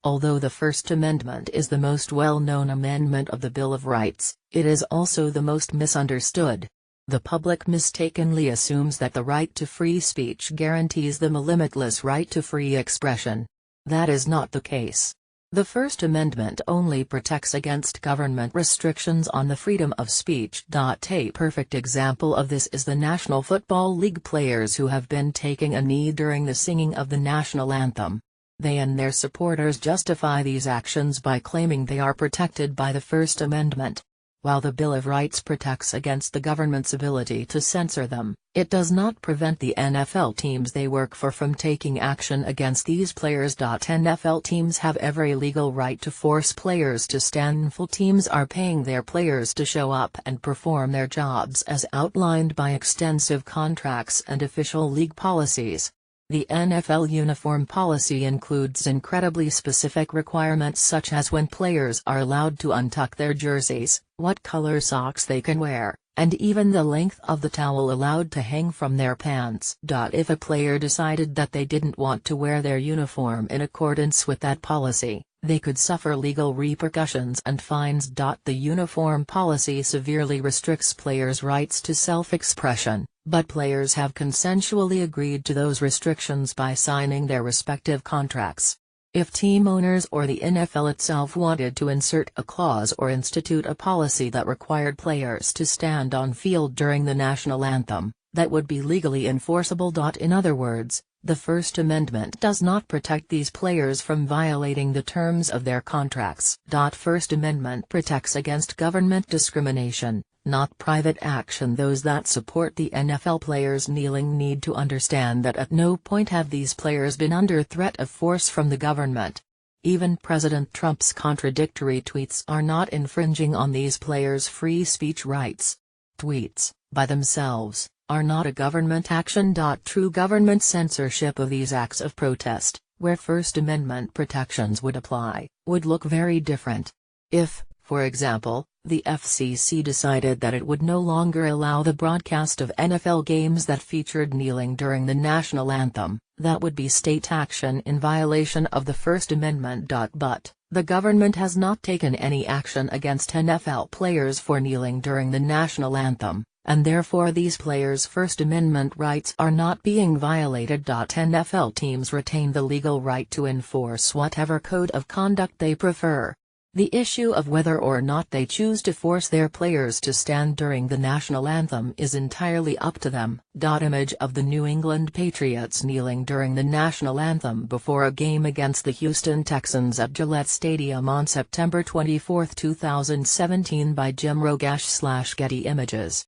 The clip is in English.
Although the First Amendment is the most well-known amendment of the Bill of Rights, it is also the most misunderstood. The public mistakenly assumes that the right to free speech guarantees them a limitless right to free expression. That is not the case. The First Amendment only protects against government restrictions on the freedom of speech. A perfect example of this is the National Football League players who have been taking a knee during the singing of the national anthem. They and their supporters justify these actions by claiming they are protected by the First Amendment. While the Bill of Rights protects against the government's ability to censor them, it does not prevent the NFL teams they work for from taking action against these players. NFL teams have every legal right to force players to stand. Full teams are paying their players to show up and perform their jobs as outlined by extensive contracts and official league policies. The NFL uniform policy includes incredibly specific requirements such as when players are allowed to untuck their jerseys, what color socks they can wear, and even the length of the towel allowed to hang from their pants. If a player decided that they didn't want to wear their uniform in accordance with that policy, they could suffer legal repercussions and fines. The uniform policy severely restricts players' rights to self-expression, but players have consensually agreed to those restrictions by signing their respective contracts. If team owners or the NFL itself wanted to insert a clause or institute a policy that required players to stand on field during the national anthem, that would be legally enforceable. In other words, the First Amendment does not protect these players from violating the terms of their contracts. First Amendment protects against government discrimination, not private action. Those that support the NFL players kneeling need to understand that at no point have these players been under threat of force from the government. Even President Trump's contradictory tweets are not infringing on these players' free speech rights. Tweets, by themselves, are not a government action. True government censorship of these acts of protest, where First Amendment protections would apply, would look very different. If, for example, the FCC decided that it would no longer allow the broadcast of NFL games that featured kneeling during the national anthem, that would be state action in violation of the First Amendment. But the government has not taken any action against NFL players for kneeling during the national anthem, and therefore these players' First Amendment rights are not being violated. NFL teams retain the legal right to enforce whatever code of conduct they prefer. The issue of whether or not they choose to force their players to stand during the national anthem is entirely up to them. Image of the New England Patriots kneeling during the national anthem before a game against the Houston Texans at Gillette Stadium on September 24, 2017 by Jim Rogash / Getty Images.